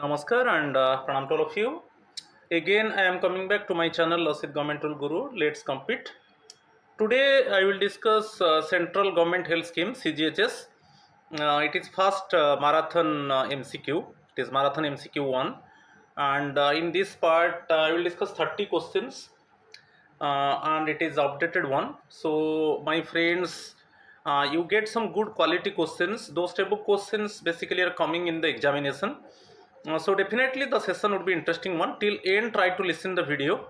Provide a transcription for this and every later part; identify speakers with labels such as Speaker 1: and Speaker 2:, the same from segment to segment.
Speaker 1: Namaskar and pranam to all of you. Again, I am coming back to my channel Lasit Government Rule Guru. Let's compete. Today, I will discuss Central Government Health Scheme (CGHS). It is first marathon MCQ. It is marathon MCQ 1, and in this part, I will discuss 30 questions, and it is updated one. So, my friends, you get some good quality questions. Those type of questions basically are coming in the examination. So definitely the session would be interesting one. Till end, try to listen the video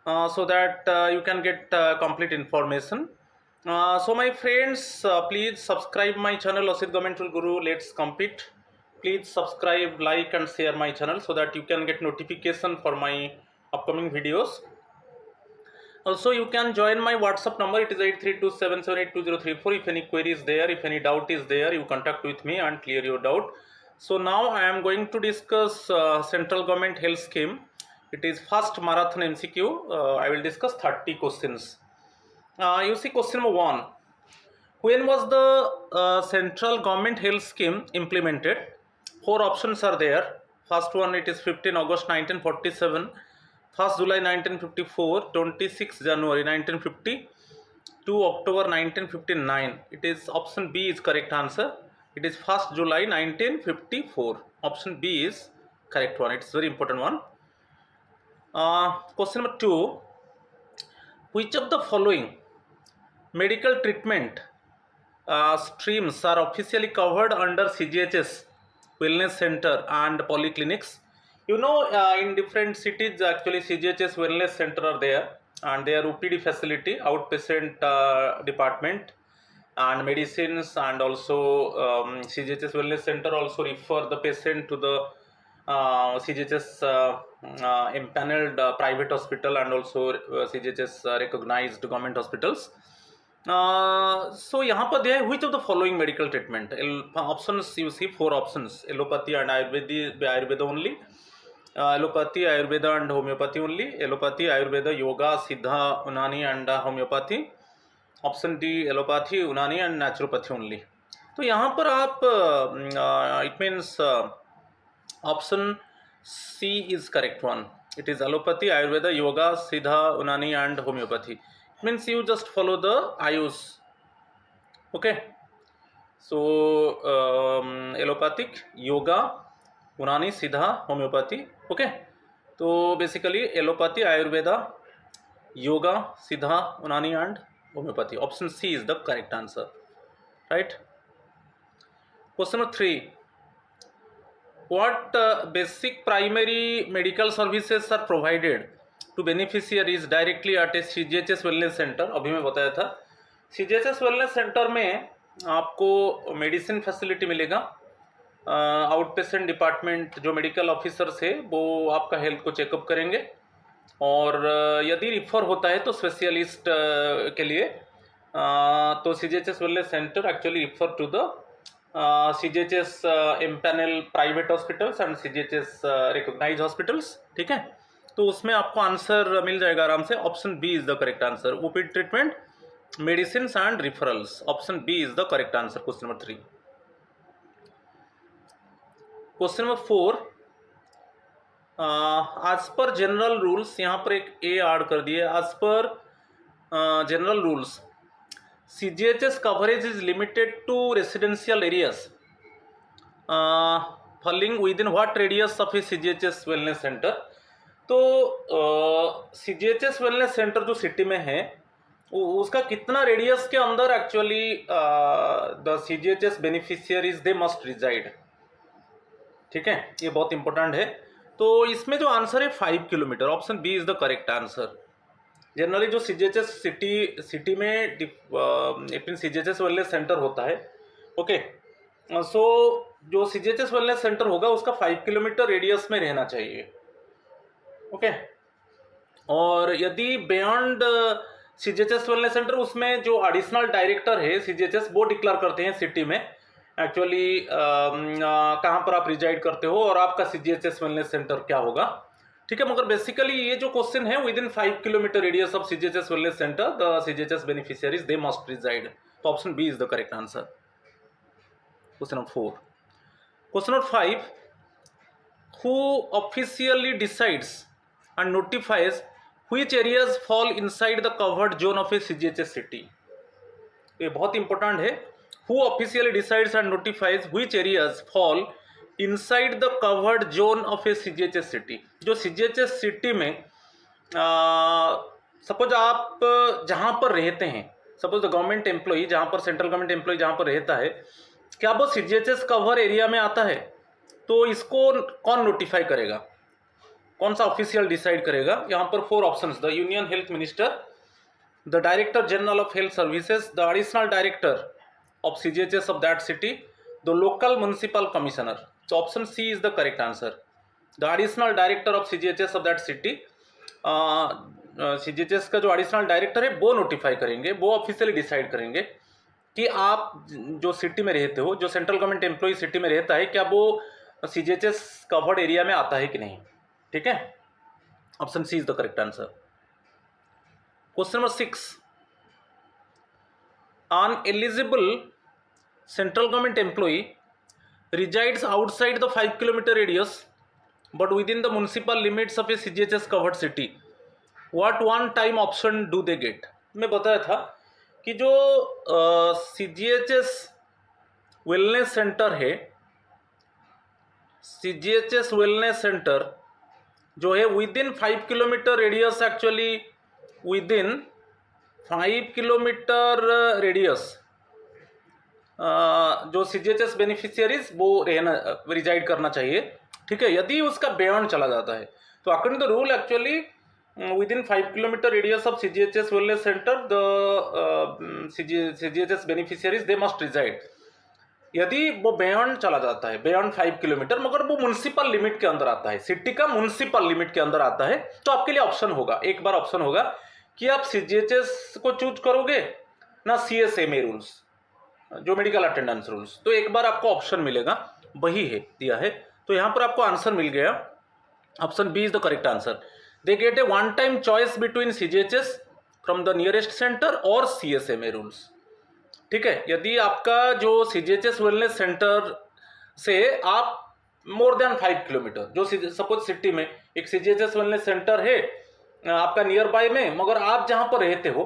Speaker 1: so that you can get complete information. So my friends, please subscribe my channel Lasit Government Rule Guru. Let's compete. Please subscribe, like and share my channel so that you can get notification for my upcoming videos. Also, you can join my WhatsApp number. It is 8327782034. If any query is there, if any doubt is there, you contact with me and clear your doubt. So now I am going to discuss central government health scheme. It is first marathon MCQ. I will discuss 30 questions. You see question number 1. When was the central government health scheme implemented? 4 options are there. First one, it is 15 August 1947. 1st July 1954, 26 January 1950, 2 October 1959. It is option B is correct answer. It is 1st July 1954. Option B is correct one. It's very important one. Question number 2. Which of the following medical treatment streams are officially covered under CGHS, wellness center and polyclinics? You know, in different cities, actually CGHS wellness center are there, and their OPD facility, outpatient department, and medicines, and also CGHS wellness center also refer the patient to the CGHS empaneled private hospital and also CGHS recognized government hospitals. So यहाँ पर दिया है which of the following medical treatment options you see 4 options allopathy and Ayurveda only, allopathy, Ayurveda and homeopathy only, allopathy, Ayurveda, yoga, siddha, unani and homeopathy, option D allopathy, unani and naturopathy only. तो यहाँ पर आप it means option C is correct one. It is allopathy, Ayurveda, yoga, siddha, unani and homeopathy. It means you just follow the ayus. Okay. So allopathic, yoga, unani, siddha, homeopathy. Okay. So basically allopathy, Ayurveda, yoga, siddha, unani and homeopathy. Option C is the correct answer. Right. Question number 3. What basic primary medical services are provided to beneficiaries directly at a CGHS wellness center? अभी मैं बताया था CGHS wellness center में आपको medicine facility मिलेगा, out patient department जो medical officers है वो आपका हेल्थ को चेकअप करेंगे, और यदि रिफर होता है तो स्पेशलिस्ट के लिए तो CGHS wellness center actually refer to the CGHS empanel private hospitals and CGHS recognise hospitals. ठीक है, तो उसमें आपको आंसर मिल जाएगा आराम से. Option B is the correct answer. OPD treatment, medicine and referrals. Option B is the correct answer. Question number 3. Question number 4. आज पर जनरल रूल्स, यहाँ पर एक ए ऐड कर दिए. आज पर general rules CGHS coverage is limited to residential areas falling within what radius of a CGHS wellness center? तो CGHS wellness center जो सिटी में है उसका कितना रेडियस के अंदर actually the CGHS beneficiaries they must reside. ठीक है, ये बहुत इंपॉर्टेंट है. तो इसमें जो आंसर है 5 kilometre. Option B is the correct answer. Generally जो CGHS सिटी में CGHS वेलनेस सेंटर होता है. ओके, सो जो CGHS वेलनेस सेंटर होगा उसका 5 किलोमीटर रेडियस में रहना चाहिए. ओके, और यदि बियॉन्ड CGHS वेलनेस सेंटर, उसमें जो एडिशनल डायरेक्टर है CGHS वो डिक्लेयर करते हैं सिटी में एक्चुअली कहाँ पर आप रिजाइड करते हो और आपका CGHS वेलनेस सेंटर क्या होगा. ठीक है, मगर बेसिकली ये जो क्वेश्चन है within 5 kilometre radius of CGHS wellness centre the CGHS beneficiaries they must reside. तो option B is the correct answer. Question number 4. Question number 5. who officially decides and notifies which areas fall inside the covered zone of a CGHS city. ये बहुत important है. Who officially decides and notifies which areas fall inside the covered zone of a CGHS city. जो CGHS city में suppose आप जहाँ पर रहते हैं, सपोज द गवर्नमेंट एम्प्लॉई जहाँ पर, सेंट्रल गवर्नमेंट एम्प्लॉई जहाँ पर रहता है, क्या वो CGHS कवर एरिया में आता है? तो इसको कौन नोटिफाई करेगा, कौन सा ऑफिशियल डिसाइड करेगा? यहाँ पर 4 options: the union health minister, the director general of health services, the additional director of CGHS of that city, the local municipal commissioner. तो option C is the correct answer. The additional director of CGHS of that city, CGHS का जो additional director है वो notify करेंगे, वो officially decide करेंगे कि आप जो सिटी में रहते हो, जो सेंट्रल गवर्नमेंट एम्प्लॉय सिटी में रहता है, क्या वो CGHS कवर्ड एरिया में आता है कि नहीं. ठीक है, option C is the correct answer. Question number 6. An eligible central government employee resides outside the 5 kilometer radius but within the municipal limits of a CGHS covered city. What one time option do they get? मैं बताया था कि जो CGHS wellness centre है, CGHS wellness centre जो है within 5 kilometre radius, actually within 5 kilometre radius जो CGHS beneficiaries वो रिजाइड करना चाहिए. ठीक है, यदि उसका बियॉन्ड चला जाता है तो according the rule actually within 5 kilometre radius of CGHS wellness centre the CGHS beneficiaries they must reside. यदि वो बियॉन्ड चला जाता है, बियॉन्ड 5 किलोमीटर, मगर वो म्युनिसिपल लिमिट के अंदर आता है, सिटी का म्युनिसिपल लिमिट के अंदर आता है, तो आपके लिए ऑप्शन होगा, एक बार ऑप्शन होगा कि आप CGHS को चूज करोगे ना CSMA रूल्स, जो मेडिकल अटेंडेंस रूल्स. तो एक बार आपको ऑप्शन मिलेगा, वही है दिया है. तो यहाँ पर आपको आंसर मिल गया, option B is the correct answer. They get a one time choice between CGHS from the nearest centre और CSMA रूल्स. ठीक है, यदि आपका जो CGHS वेलनेस सेंटर से आप मोर देन 5 किलोमीटर, जो सपोज सिटी में एक CGHS वेलनेस सेंटर है आपका नियर बाय में, मगर आप जहाँ पर रहते हो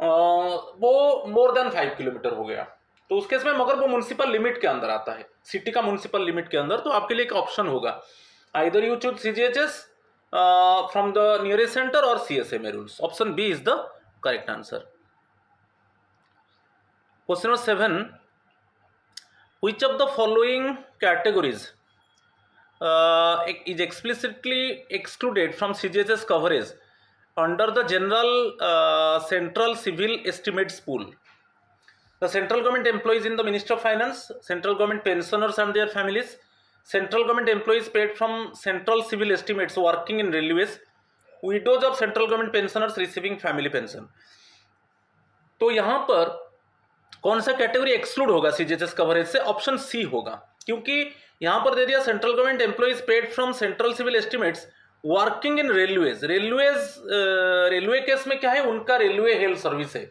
Speaker 1: वो मोर देन 5 किलोमीटर हो गया, तो उस केस में मगर वो म्युनिसिपल लिमिट के अंदर आता है, सिटी का म्युनिसिपल लिमिट के अंदर, तो आपके लिए एक ऑप्शन होगा, either you choose CGHS from the nearest centre और CSMA rules. Option B is the correct answer. Question number 7. Which of the following categories is explicitly excluded from CGHS coverage under the general central civil estimates pool? The central government employees in the Ministry of Finance, central government pensioners and their families, central government employees paid from central civil estimates working in railways, widows of central government pensioners receiving family pension. तो यहाँ पर कौन सा category exclude होगा CGHS coverage से? Option C होगा, क्योंकि यहां पर दे दिया central government employees paid from central civil estimates working in railways. Railway case में क्या है, उनका रेलवे हेल्थ सर्विस है,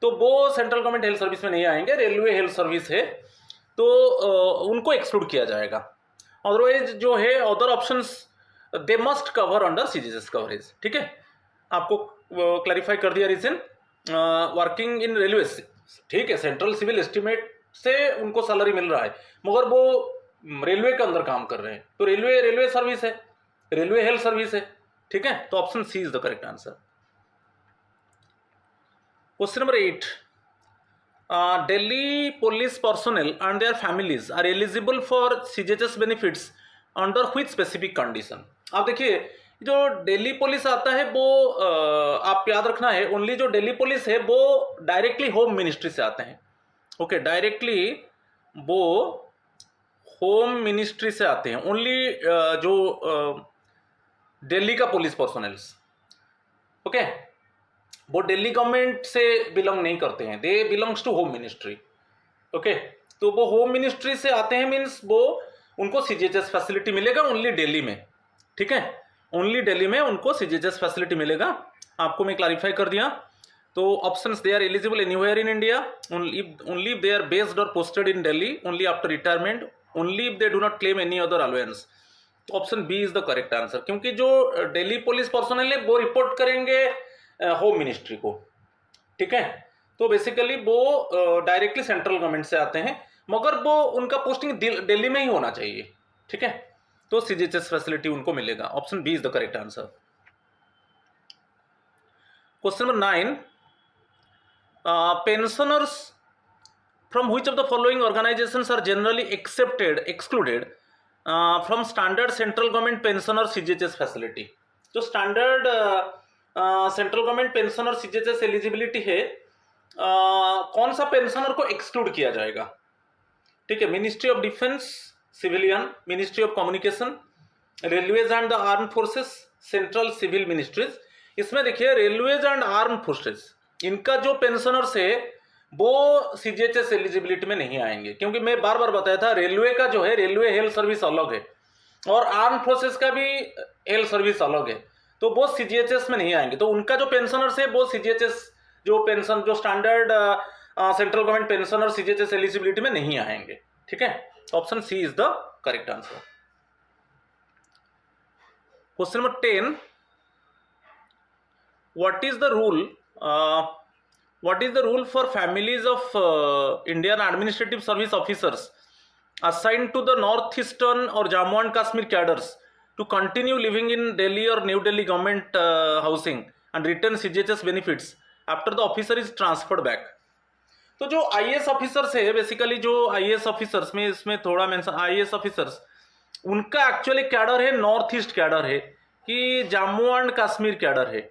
Speaker 1: तो वो सेंट्रल गवर्नमेंट हेल्थ सर्विस में नहीं आएंगे, रेलवे हेल्थ सर्विस है, तो उनको एक्सक्लूड किया जाएगा. अदरवाइज जो है other options they must cover under CGHS coverage. ठीक है, आपको क्लैरिफाई कर दिया रीजन. वर्किंग इन रेलवे, ठीक है, सेंट्रल सिविल एस्टिमेट से उनको सैलरी मिल रहा है, मगर वो रेलवे के अंदर काम कर रहे हैं, तो रेलवे सर्विस है, रेलवे हेल्थ सर्विस है. ठीक है, तो option C is the correct answer. Question number 8. Delhi police personnel and their families are eligible for CGHS benefits under which specific condition? आप देखिए, जो दिल्ली पुलिस आता है वो आप याद रखना है, ओनली जो दिल्ली पुलिस है वो डायरेक्टली होम मिनिस्ट्री से आते हैं. ओके, डायरेक्टली वो होम मिनिस्ट्री से आते हैं, ओनली जो दिल्ली का पुलिस पर्सनल्स. ओके, वो दिल्ली गवर्नमेंट से बिलोंग नहीं करते हैं, they belongs to home ministry. Okay, तो वो होम मिनिस्ट्री से आते हैं, मीन्स वो उनको CGHS फैसिलिटी मिलेगा ओनली दिल्ली में. ठीक है, ओनली दिल्ली में उनको CGHS फैसिलिटी मिलेगा. आपको मैं क्लैरिफाई कर दिया. तो options, they are eligible anywhere in India, only if they are based और posted in Delhi, only after retirement, only if they do not claim any other allowance, तो option B is the correct answer, क्योंकि जो Delhi police personal है वो report करेंगे home ministry को, ठीक है। तो बेसिकली वो डायरेक्टली सेंट्रल गवर्नमेंट से आते हैं, मगर वो उनका पोस्टिंग दिल्ली में ही होना चाहिए, ठीक है। तो सीजीएचएस फैसिलिटी उनको मिलेगा। Option B is the correct answer. Question number 9, pensioners from which of the following organizations are generally excluded from standard central government pensioner CGHS facility? जो standard central government pensioner CGHS eligibility है, कौन सा pensioner को exclude किया जाएगा? ठीक है, ministry of defence civilian, ministry of communication, railways and the arm forces, central civil ministries. इसमें देखिए रेलवेज एंड आर्म फोर्सेस, इनका जो पेंशनर्स है वो सीजीएचएस एलिजिबिलिटी में नहीं आएंगे, क्योंकि मैं बार बार बताया था रेलवे का जो है रेलवे हेल्थ सर्विस अलग है और आर्म फोर्सेस का भी हेल्थ सर्विस अलग है, तो वो सीजीएचएस में नहीं आएंगे। तो उनका जो पेंशनर्स है वो सीजीएचएस जो पेंशन जो standard central government pensioner CGHS eligibility में नहीं आएंगे, ठीक है। Option C is the correct answer. Question number 10, what is the rule for families of Indian administrative service officers assigned to the northeastern or Jammu and Kashmir cadres to continue living in Delhi or New Delhi government housing and retain CGHS benefits after the officer is transferred back? तो जो IAS officers है, basically जो IAS officers में इसमें थोड़ा mention, IAS officers उनका actually cadre है north east cadre है कि जम्मू एंड कश्मीर कैडर है,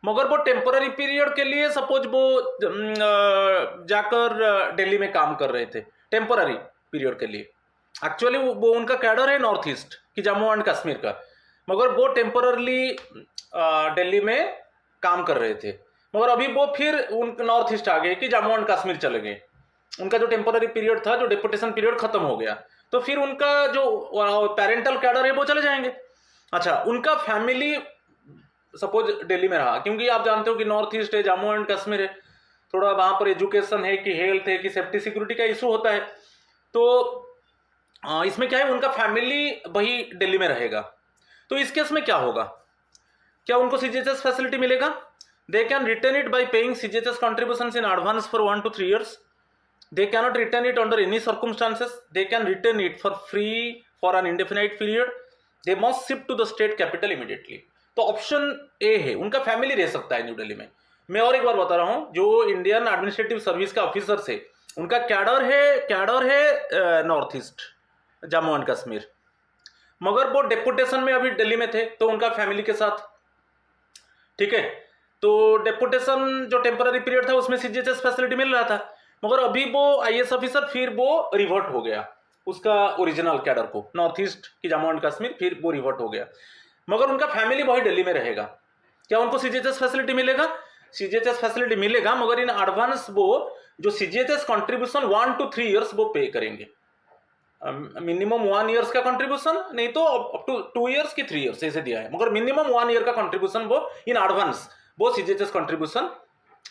Speaker 1: मगर वो टेम्पररी पीरियड के लिए सपोज वो जाकर दिल्ली में काम कर रहे थे टेम्पररी पीरियड के लिए। एक्चुअली वो उनका कैडर है नॉर्थ ईस्ट कि जम्मू एंड कश्मीर का, मगर वो टेम्पररली दिल्ली में काम कर रहे थे, मगर अभी वो फिर उन नॉर्थ ईस्ट आ गए कि जम्मू एंड कश्मीर चले गए। उनका जो टेम्पररी पीरियड था, जो डेपुटेशन पीरियड खत्म हो गया, तो फिर उनका जो पेरेंटल कैडर है वो चले जाएंगे। अच्छा, उनका फैमिली सपोज दिल्ली में रहा, क्योंकि आप जानते हो कि नॉर्थ ईस्ट है, जम्मू एंड कश्मीर है, थोड़ा वहाँ पर एजुकेशन है कि हेल्थ है कि सेफ्टी सिक्योरिटी का इशू होता है, तो इसमें क्या है उनका फैमिली वही दिल्ली में रहेगा। तो इस केस में क्या होगा, क्या उनको सीजीएचएस फैसिलिटी मिलेगा? They can return it by paying CGHS contributions in advance for 1 to 3 years. They cannot return it under any circumstances. They can return it for free for an indefinite period. They must shift to the state capital immediately. तो option ए है, उनका family रह सकता है new Delhi में। मैं और एक बार बता रहा हूं, जो इंडियन एडमिनिस्ट्रेटिव सर्विस का ऑफिसर है उनका कैडर है north east Jammu and Kashmir, मगर वो डेपुटेशन में अभी दिल्ली में थे तो उनका फैमिली के साथ, ठीक है। तो डेपुटेशन जो टेम्पररी पीरियड था उसमें सीजीएचएस फैसिलिटी मिल रहा था, मगर अभी वो आईएएस ऑफिसर फिर वो रिवर्ट हो गया उसका ओरिजिनल कैडर को, नॉर्थ ईस्ट की जम्मू एंड कश्मीर, फिर वो रिवर्ट हो गया, मगर उनका फैमिली वही दिल्ली में रहेगा। क्या उनको सीजीएचएस फैसिलिटी मिलेगा? सीजीएचएस फैसिलिटी मिलेगा, मगर इन एडवांस वो जो सीजीएचएस कंट्रीब्यूशन 1 to 3 years वो पे करेंगे। मिनिमम 1 years का कंट्रीब्यूशन, नहीं तो अप टू 2 years की 3 years ऐसे दिया है, मगर मिनिमम 1 year का कंट्रीब्यूशन वो इन एडवांस वो सीजीएचएस कंट्रीब्यूशन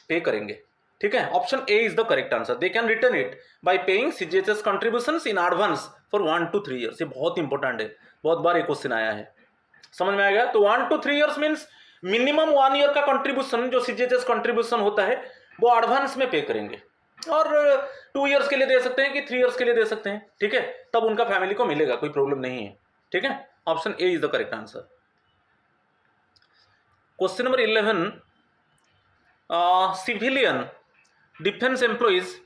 Speaker 1: पे करेंगे, ठीक है। Option A is the correct answer. They can return it by paying CGHS contributions in advance for 1 to 3 years। ये बहुत इंपॉर्टेंट है, बहुत बार ये क्वेश्चन आया है, समझ में आ गया? तो 1 to 3 years means minimum 1 year का कंट्रीब्यूशन जो सीजीएचएस कंट्रीब्यूशन होता है वो एडवांस में पे करेंगे, और 2 years के लिए दे सकते हैं कि 3 years के लिए दे सकते हैं, ठीक है। तब उनका फैमिली को मिलेगा, कोई प्रॉब्लम नहीं है, ठीक है। Option A is the correct answer. Question number 11, civilian defence employees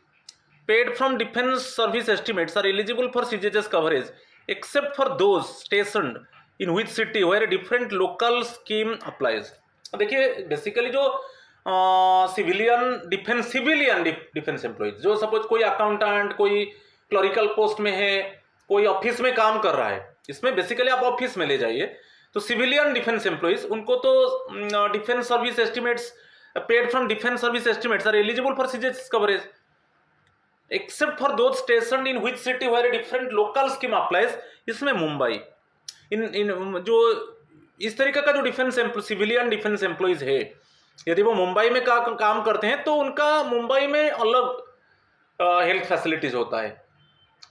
Speaker 1: paid from defense service estimates are eligible for CGHS coverage except for those stationed in which city where a different local scheme applies। देखिए basically जो civilian defence employees, जो suppose कोई accountant, कोई clerical post में है, कोई office में काम कर रहा है, इसमें बेसिकली आप ऑफिस में ले जाइए, तो सिविलियन डिफेंस एम्प्लॉइज उनको तो defence service estimates paid from defence service estimates are eligible for CGHS coverage except for those station in which city where different local scheme applies. इसमें मुंबई इन जो इस तरीके का जो डिफेंस सिविलियन डिफेंस एम्प्लॉइज है, यदि वो मुंबई में काम करते हैं तो उनका मुंबई में अलग हेल्थ फैसिलिटीज होता है,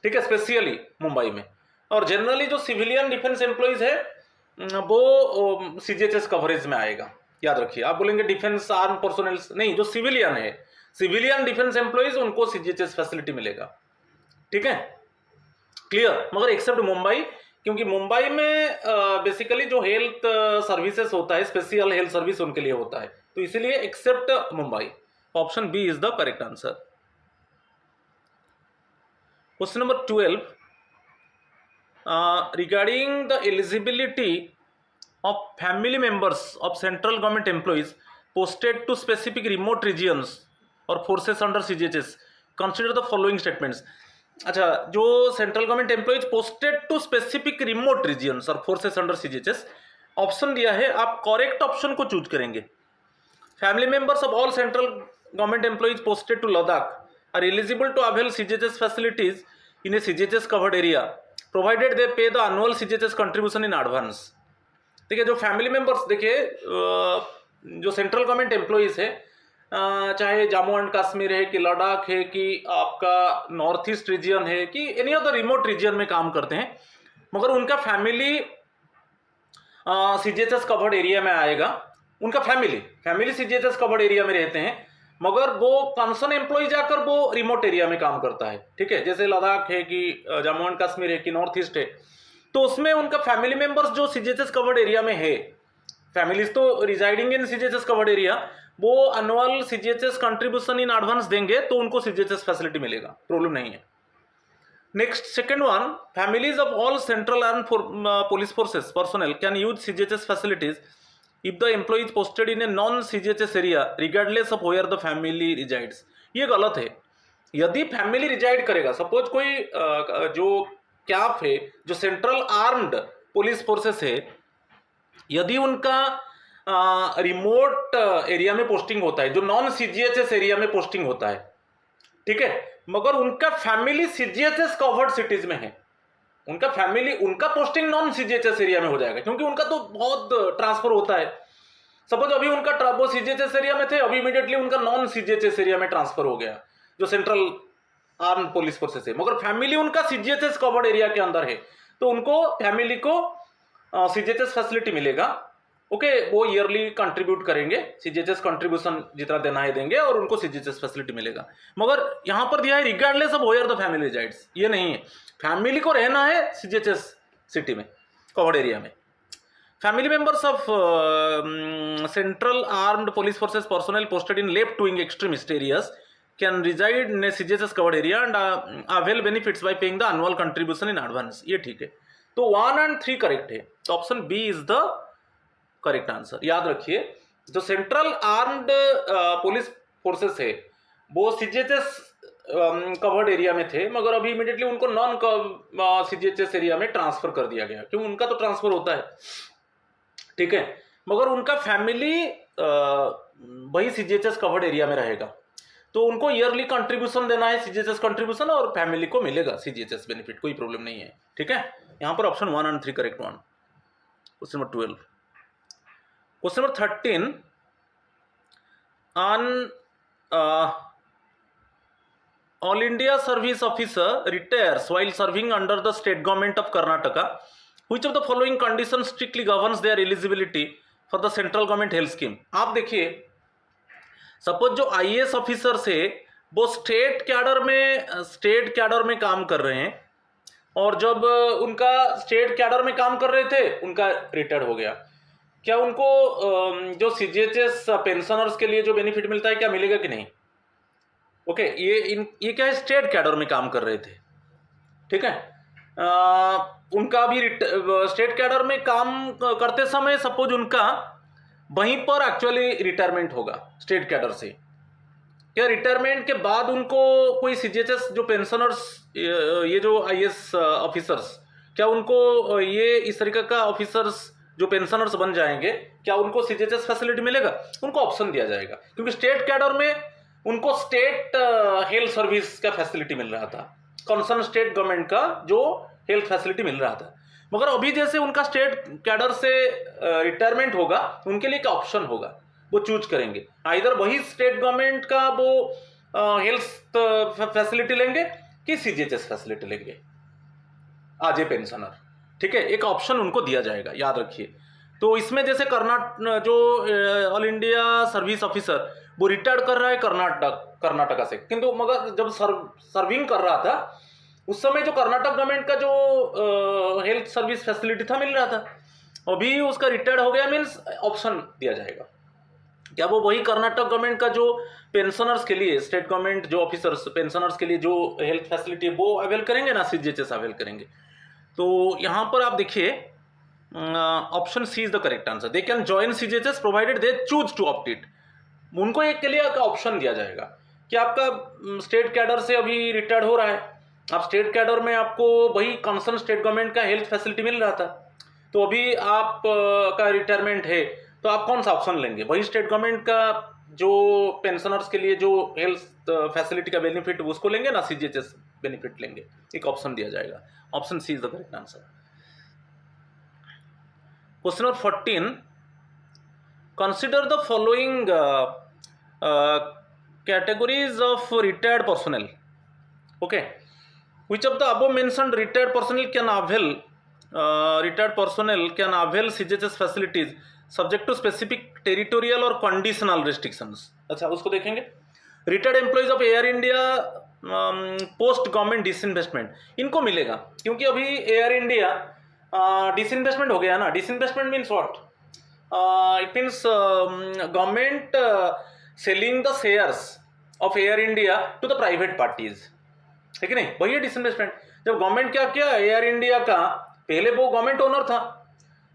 Speaker 1: ठीक है, स्पेशली मुंबई में। और जनरली जो सिविलियन डिफेंस एम्प्लॉइज है वो सीजीएचएस कवरेज में आएगा। याद रखिए, आप बोलेंगे डिफेंस आर्म पर्सोनल, नहीं, जो सिविलियन है, सिविलियन डिफेंस एम्प्लॉइज, उनको सीजीएचएस फैसिलिटी मिलेगा। ठीक है, क्लियर। मगर एक्सेप्ट मुंबई, क्योंकि मुंबई में बेसिकली जो हेल्थ सर्विसेज होता है, स्पेशल हेल्थ सर्विस उनके लिए होता है, तो इसीलिए except Mumbai. Option B is the correct answer. Question number 12, regarding the eligibility of family members of central government employees posted to specific remote regions or forces under CGHS, consider the following statements। अच्छा, जो central government employees posted to specific remote regions और forces under CGHS, option दिया है, आप correct option को choose करेंगे। Family members of all central government employees posted to Ladakh are eligible to avail CGHS facilities in a CGHS covered area provided they pay the annual CGHS contribution in advance. ठीक है, जो family members, देखिए जो central government employees है, चाहे Jammu and Kashmir है कि लद्दाख है कि आपका नॉर्थ ईस्ट रीजन है कि एनी अदर रिमोट रीजन में काम करते हैं, मगर उनका फैमिली सीजीएचएस कवर्ड एरिया में आएगा। उनका फैमिली सीजीएचएस कवर्ड एरिया में रहते हैं, मगर वो कंसर्न एम्प्लॉय जाकर वो रिमोट एरिया में काम करता है। ठीक है, जैसे लद्दाख है कि जम्मू एंड कश्मीर है कि नॉर्थ ईस्ट है, तो उसमें उनका फैमिली मेंबर्स जो सीजीएचएस कवर्ड एरिया में है, फैमिलीज तो residing in CGHS covered area, वो annual CGHS contribution in advance देंगे तो उनको सीजीएचएस फैसिलिटी मिलेगा, प्रॉब्लम नहीं है। Next, second one, families of all central arm police forces personnel can use CGHS facilities if the employee is posted in a non CGHS area regardless of where the family resides। ये गलत है। यदि family resided करेगा, suppose कोई जो cap है, जो central armed police forces है, यदि उनका रिमोट एरिया में पोस्टिंग होता है, जो नॉन सीजीएचएस एरिया में पोस्टिंग होता है, ठीक है, मगर उनका फैमिली सीजीएचएस कवर्ड सिटीज में है, उनका फैमिली, उनका पोस्टिंग नॉन सीजीएचएस एरिया में हो जाएगा, क्योंकि उनका तो बहुत ट्रांसफर होता है। सपोज अभी उनका वो सीजीएचएस एरिया में थे, अभी इमीडिएटली उनका नॉन सीजीएचएस एरिया में ट्रांसफर हो गया, जो सेंट्रल आर्म पुलिस फोर्सेस है, मगर फैमिली उनका सीजीएचएस कवर्ड एरिया के अंदर है, तो उनको फैमिली को सीजीएचएस फैसिलिटी मिलेगा। ओके, वो ईयरली कंट्रीब्यूट करेंगे, सीजीएचएस कंट्रीब्यूशन जितना देना है देंगे और उनको सीजीएचएस फैसिलिटी मिलेगा। मगर यहां पर दिया है regardless of where the family resides, ये नहीं है, फैमिली को रहना है सीजीएचएस सिटी में, कवर्ड एरिया में। Family members of central armed police forces personnel posted in left wing extremist areas can reside in CGHS covered area and avail benefits by paying the annual contribution in advance. ये ठीक है, तो 1 और 3 correct है, तो option B is the correct answer. याद रखिए, जो सेंट्रल आर्म्ड पुलिस फोर्सेस है वो सीजीएचएस कवर्ड एरिया में थे, मगर अभी इमीडिएटली उनको नॉन सीजीएचएस एरिया में ट्रांसफर कर दिया गया, क्यों, उनका तो ट्रांसफर होता है, ठीक है, मगर उनका फैमिली वही सीजीएचएस कवर्ड एरिया में रहेगा, तो उनको ईयरली कंट्रीब्यूशन देना है, सीजीएचएस कंट्रीब्यूशन, और फैमिली को मिलेगा सीजीएचएस बेनिफिट, कोई प्रॉब्लम नहीं है। ठीक है, यहां पर ऑप्शन 1 और 3 correct one. Question number 12, question number 13, on All India service officer retires while serving under the state government of Karnataka. Which of the following conditions strictly governs their eligibility for the central government health scheme? आप देखिए, suppose जो IAS officer से वो state cadre में काम कर रहे हैं, और जब उनका स्टेट कैडर में काम कर रहे थे, उनका रिटायर्ड हो गया, क्या उनको जो सीजीएचएस पेंशनर्स के लिए जो बेनिफिट मिलता है, क्या मिलेगा कि नहीं? ओके, ये क्या है, स्टेट कैडर में काम कर रहे थे, ठीक है, उनका भी स्टेट कैडर में काम करते समय सपोज उनका वहीं पर एक्चुअली रिटायरमेंट होगा स्टेट कैडर से, क्या रिटायरमेंट के बाद उनको कोई सीजीएचएस जो पेंशनर्स, ये जो आईएएस ऑफिसर्स, क्या उनको ये इस तरीके का ऑफिसर्स जो पेंशनर्स बन जाएंगे, क्या उनको सीजीएचएस फैसिलिटी मिलेगा? उनको ऑप्शन दिया जाएगा, क्योंकि स्टेट कैडर में उनको स्टेट हेल्थ सर्विस का फैसिलिटी मिल रहा था, कंसर्न स्टेट गवर्नमेंट का जो हेल्थ फैसिलिटी मिल रहा था, मगर अभी जैसे उनका स्टेट कैडर से रिटायरमेंट होगा, उनके लिए क्या ऑप्शन होगा, वो चूज करेंगे, आइदर वही स्टेट गवर्नमेंट का वो हेल्थ फैसिलिटी लेंगे कि सीजीएचएस फैसिलिटी लेंगे। आज ए पेंशनर, ठीक है, एक ऑप्शन उनको दिया जाएगा, याद रखिए। तो इसमें जैसे कर्नाटक जो ऑल इंडिया सर्विस ऑफिसर वो रिटायर्ड कर रहा है कर्नाटका से, किंतु मगर जब सर्विंग कर रहा था उस समय जो कर्नाटक गवर्नमेंट का जो हेल्थ सर्विस फैसिलिटी था मिल रहा था, अभी उसका रिटायर्ड हो गया, मीन्स ऑप्शन दिया जाएगा। क्या वो वही कर्नाटक गवर्नमेंट का जो पेंशनर्स के लिए, स्टेट गवर्नमेंट जो ऑफिसर्स पेंशनर्स के लिए जो हेल्थ फैसिलिटी है वो अवेल करेंगे ना, सीजीएचएस अवेल करेंगे। तो यहाँ पर आप देखिए option C is the correct answer. They can join CGHS provided they choose to opt it. उनको एक के लिए का ऑप्शन दिया जाएगा कि आपका स्टेट कैडर से अभी रिटायर्ड हो रहा है, आप स्टेट कैडर में आपको वही कंसर्न स्टेट गवर्नमेंट का हेल्थ फैसिलिटी मिल रहा था, तो अभी आप का रिटायरमेंट है, तो आप कौन सा ऑप्शन लेंगे? वही स्टेट गवर्नमेंट का जो पेंशनर्स के लिए जो हेल्थ फैसिलिटी का बेनिफिट उसको लेंगे ना, सीजीएचएस बेनिफिट लेंगे। एक ऑप्शन दिया जाएगा, option C is the correct answer. Question number 14, consider the following categories of retired personnel. Okay, which of the above mentioned retired personnel can avail CGHS facilities subject to specific territorial or conditional restrictions? अच्छा, उसको देखेंगे। Retired employees of air India post government disinvestment, इनको मिलेगा, क्योंकि अभी air India disinvestment हो गया ना। Disinvestment means what? It means government selling the shares of Air India to the private parties, है कि नहीं? वही है डिसइन्वेस्टमेंट। जब गवर्नमेंट क्या किया, एयर इंडिया का पहले वो गवर्नमेंट ओनर था,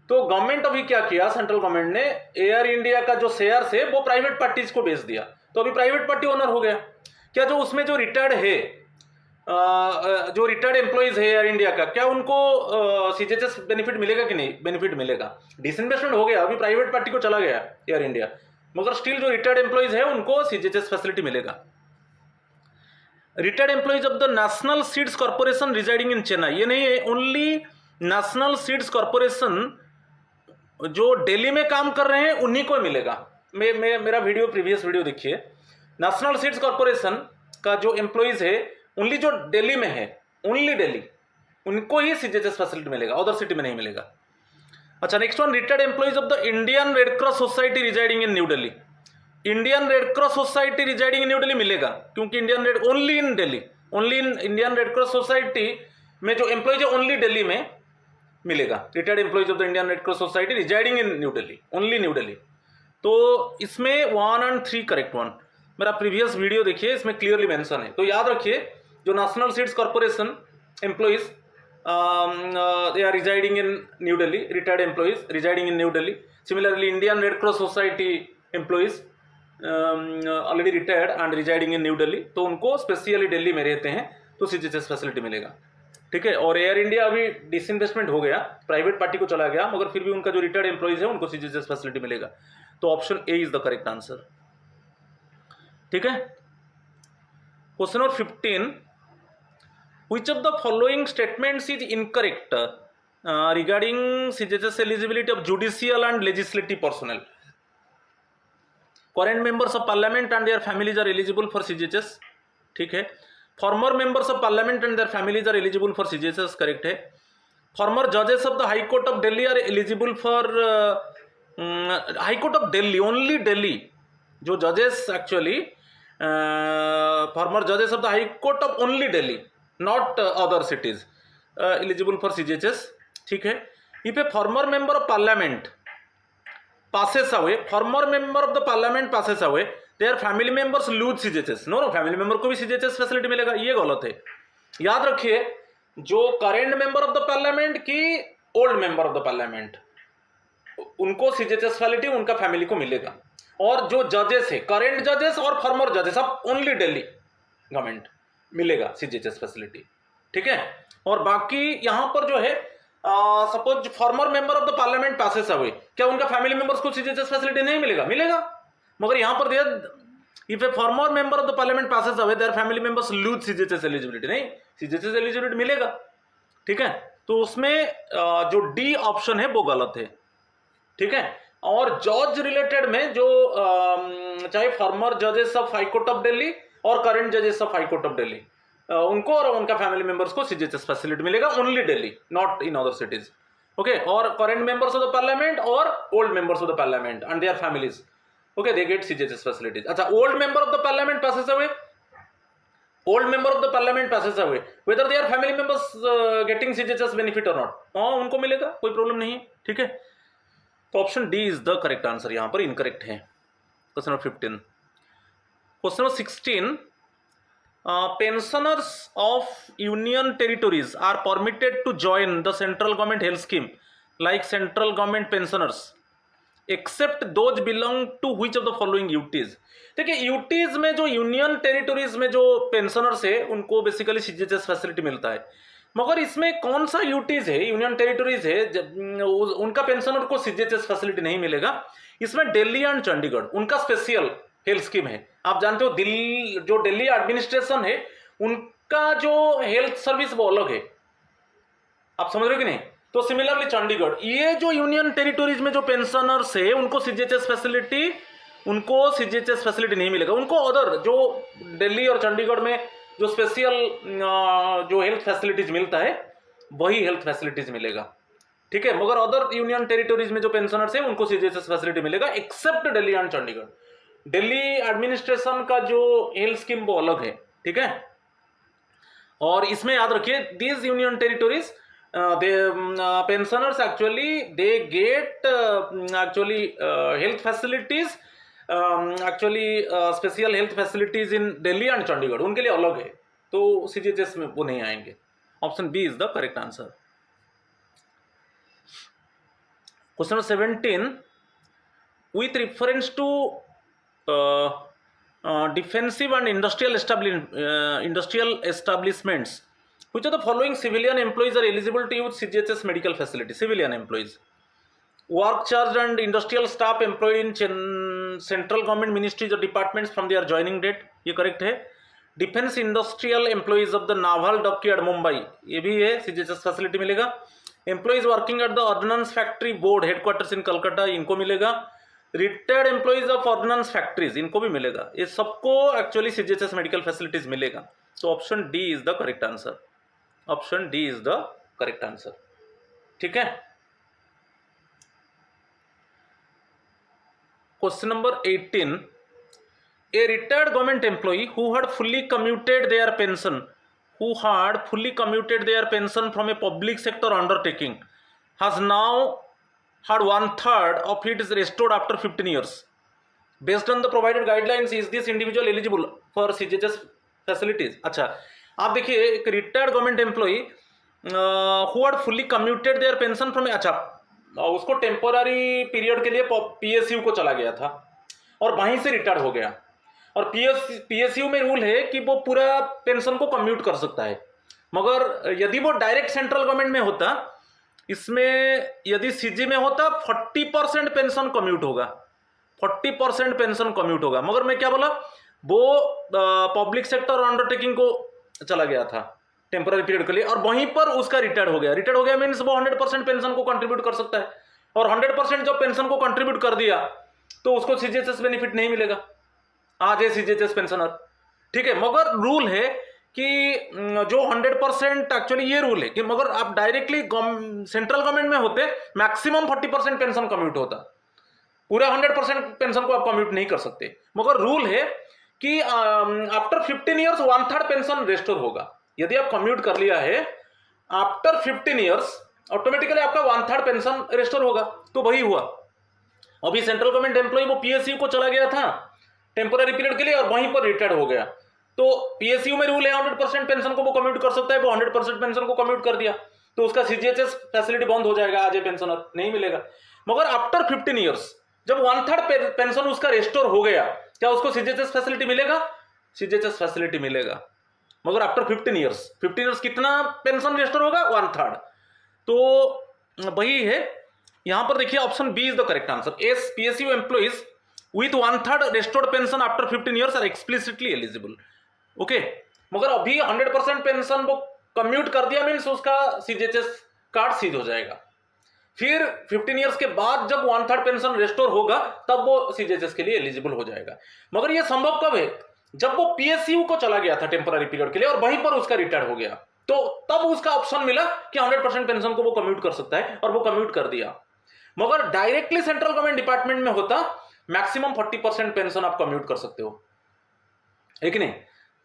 Speaker 1: तो गवर्नमेंट अभी क्या किया, सेंट्रल गवर्नमेंट ने एयर इंडिया का जो शेयर्स है वो प्राइवेट पार्टीज को बेच दिया, तो अभी प्राइवेट पार्टी ओनर हो गया। क्या जो उसमें जो रिटायर्ड है, जो रिटायर्ड एम्प्लॉइज है एयर इंडिया का, क्या उनको सीजीएचएस बेनिफिट मिलेगा कि नहीं? बेनिफिट मिलेगा। डिसइन्वेस्टमेंट हो गया, अभी प्राइवेट पार्टी को चला गया एयर इंडिया, मगर स्टिल जो रिटायर्ड एम्प्लॉइज है उनको सीजीएचएस फैसिलिटी मिलेगा। Retired employees of the national seeds corporation residing इन चेन्नई, ये नहीं है, ओनली नेशनल सीड्स कॉर्पोरेशन जो दिल्ली में काम कर रहे हैं उन्हीं को मिलेगा। मेरा वीडियो, प्रीवियस वीडियो देखिए। नेशनल सीड्स कॉर्पोरेशन का जो एम्प्लॉइज है ओनली जो दिल्ली में है, ओनली दिल्ली, उनको ही सीजीएचएस फैसिलिटी मिलेगा, अदर सिटी में नहीं मिलेगा। अच्छा, next one, retired employees of the Indian red cross society residing in New Delhi. Indian red cross society residing in New Delhi मिलेगा, क्योंकि Indian red only in Delhi, only in Indian red cross society में जो employees है only Delhi में मिलेगा। Retired employees of the Indian red cross society residing in New Delhi, only new Delhi. तो इसमें 1 और 3 करेक्ट वन। मेरा प्रीवियस वीडियो देखिए, इसमें क्लियरली मेंशन है। तो याद रखिए, जो national seeds corporation employees they are residing in New Delhi, retired employees residing in New Delhi. Similarly Indian red cross society employees already retired and residing in New Delhi, तो उनको स्पेशली दिल्ली में रहते हैं तो सीजीएचएस फैसिलिटी मिलेगा, ठीक है। और एयर इंडिया अभी डिसइन्वेस्टमेंट हो गया, प्राइवेट पार्टी को चला गया, मगर फिर भी उनका जो रिटायर्ड एम्प्लॉइज है उनको सीजीएचएस फैसिलिटी मिलेगा। तो option A is the correct answer, ठीक है। Question number 15, which of the following statements is incorrect regarding CGHS eligibility of judicial and legislative personnel? Current members of parliament and their families are eligible for CGHS, ठीक है। Former members of parliament and their families are eligible for CGHS, correct है। Former judges of the High Court of Delhi are eligible for High Court of Delhi, only Delhi, जो judges actually former judges of the High Court of only Delhi, not other cities, eligible for CGHS, ठीक है। If a former member of parliament passes away, former member of the parliament passes away, their family members lose CGHS. No, family member को भी CGHS facility मिलेगा, ये गलत है। याद रखिए, जो current member of the parliament की old member of the parliament, उनको सीजीएचएस फैसिलिटी उनका फैमिली को मिलेगा। और जो जजेस है, करेंट जजेस और फॉर्मर जजेस, अब ओनली दिल्ली गवर्नमेंट मिलेगा सीजीएचएस फैसिलिटी, ठीक है। और बाकी यहां पर जो है, suppose former member of the parliament passes away, क्या उनका फैमिली मेंबर्स को सीजीएचएस फैसिलिटी नहीं मिलेगा? मिलेगा, मगर यहां पर दिया if a former member of the parliament passes away their family members lose CGHS eligibility, नहीं, सीजीएचएस एलिजिबिलिटी मिलेगा, ठीक है। तो उसमें जो डी ऑप्शन है वो गलत है, ठीक है। और जज रिलेटेड में जो चाहे फॉर्मर जजेस of high court of Delhi और करंट जजेस of high court of Delhi, उनको और उनका फैमिली मेंबर्स को सीजीएचएस फैसिलिटी मिलेगा only Delhi, not in other cities. Okay, or current members of the parliament or old members of the parliament and their families, okay, they get CGHS facilities. अच्छा, old member of the parliament passes away, whether they are family members getting CGHS benefit or not, हाँ उनको मिलेगा, कोई problem नहीं है. ठीक है, तो ऑप्शन D is the correct answer, यहाँ पर इनकरेक्ट है. Question number 15. Question number 16. Pensioners of union territories are permitted to join the central government health scheme like central government pensioners except those belong to which of the following UTs. देखिए UTs में जो union territories में जो pensioners है उनको basically CGHS facility मिलता है, मगर इसमें कौन सा यूटीज है, यूनियन टेरिटोरीज है, उनका पेंशनर को सीजीएचएस फैसिलिटी नहीं मिलेगा. इसमें दिल्ली एंड चंडीगढ़ उनका स्पेशल हेल्थ स्कीम है. आप जानते हो दिल्ली जो दिल्ली एडमिनिस्ट्रेशन है उनका जो हेल्थ सर्विस वो अलग है, आप समझ रहे हो कि नहीं. तो सिमिलरली चंडीगढ़, ये जो यूनियन टेरिटोरीज में जो पेंशनर्स है उनको सीजीएचएस फैसिलिटी नहीं मिलेगा. उनको अदर जो दिल्ली और चंडीगढ़ में जो स्पेशल जो हेल्थ फैसिलिटीज मिलता है वही हेल्थ फैसिलिटीज मिलेगा. ठीक है, मगर अदर यूनियन टेरिटोरीज में जो पेंशनर्स है उनको सीजीएचएस फैसिलिटी मिलेगा except Delhi and Chandigarh. Delhi administration का जो हेल्थ स्कीम वो अलग है. ठीक है, और इसमें याद रखिए these union territories pensioners actually they get actually health facilities, actually special health facilities in Delhi and Chandigarh, उनके लिए अलग है, तो सीजीएचएस में वो नहीं आएंगे. Option B is the correct answer. Question number 17. With reference to defensive and industrial establishments, which of the following civilian employees are eligible to use CGHS medical facility? Civilian employees, work charged and industrial staff employed in central government ministries or departments from their joining date, ये correct है. Defence industrial employees of the naval dockyard Mumbai, ये भी है, CGHS facility मिलेगा. Employees working at the ordnance factory board headquarters in Calcutta, इनको मिलेगा. Retired employees of ordnance factories, इनको भी मिलेगा. ये सबको एक्चुअली सीजीएचएस मेडिकल फैसिलिटीज मिलेगा. तो ऑप्शन D is the correct answer. Option D is the correct answer. ठीक है. Question number 18. A retired government employee who had fully commuted their pension from a public sector undertaking has now had 1/3 of it is restored after 15 years. Based on the provided guidelines, is this individual eligible for CGHS facilities? अच्छा, आप देखिए एक retired government employee who had fully commuted their pension from, अच्छा उसको temporary period के लिए PSU को चला गया था और वहीं से रिटायर्ड हो गया. और PSU में रूल है कि वो पूरा पेंशन को कम्यूट कर सकता है, मगर यदि वो डायरेक्ट सेंट्रल गवर्नमेंट में होता, इसमें यदि सीजी में होता 40% पेंशन कम्यूट होगा, 40% पेंशन कम्यूट होगा. मगर मैं क्या बोला, वो पब्लिक सेक्टर अंडरटेकिंग को चला गया था टेम्पोररी पीरियड के लिए और वहीं पर उसका रिटायर्ड हो गया मीन्स वो 100% पेंशन को कंट्रीब्यूट कर सकता है. और 100% जब पेंशन को कंट्रीब्यूट कर दिया तो उसको सीजीएचएस बेनिफिट नहीं मिलेगा, आज है सीजीएचएस पेंशनर. ठीक है, मगर रूल है कि जो 100% एक्चुअली ये रूल है कि मगर आप डायरेक्टली सेंट्रल गवर्नमेंट में होते मैक्सिमम 40% पेंशन कम्यूट होता, पूरा 100% पेंशन को आप कम्यूट नहीं कर सकते. मगर रूल है कि आफ्टर 15 ईयर्स 1/3 पेंशन रेस्टोर होगा. यदि आप कम्यूट कर लिया है आफ्टर 15 ईयर्स ऑटोमेटिकली आपका 1/3 पेंशन रेस्टोर होगा. तो वही हुआ. अभी सेंट्रल गवर्नमेंट एम्प्लॉय वो PSU को चला गया था टेम्पोररी पीरियड के लिए और वहीं पर रिटायर्ड हो गया. तो PSU में रूल है 100% पेंशन को वो कम्यूट कर सकता है, वो 100% पेंशन को कम्यूट कर दिया तो उसका सीजीएचएस फैसिलिटी बंद हो जाएगा, आज पेंशनर नहीं मिलेगा. मगर आफ्टर 15 ईयर्स जब 1/3 पेंशन उसका रेस्टोर हो गया, क्या उसको सीजीएचएस फैसिलिटी मिलेगा? सीजीएचएस फैसिलिटी मिलेगा, मगर आफ्टर 15 ईयर्स कितना पेंशन रेस्टोर होगा? 1/3. तो वही है, यहां पर देखिए option B is the correct answer. As PSU employees with 1/3 restored pension after 15 years are explicitly eligible. Okay, मगर अभी 100% पेंशन वो कम्यूट कर दिया मीन्स उसका सीजीएचएस कार्ड सीध हो जाएगा. फिर 15 इयर्स के बाद जब 1/3 पेंशन रेस्टोर होगा तब वो सीजीएचएस के लिए एलिजिबल हो जाएगा. मगर ये संभव कब है? जब वो पीएसयू को चला गया था टेम्पररी पीरियड के लिए और वहीं पर उसका रिटायर हो गया, तो तब उसका ऑप्शन मिला कि 100% पेंशन को वो कम्यूट कर सकता है, और वो कम्यूट कर दिया। मगर डायरेक्टली सेंट्रल गवर्नमेंट डिपार्टमेंट में होता, मैक्सिमम 40% पेंशन आप कम्यूट कर सकते हो, है कि नहीं?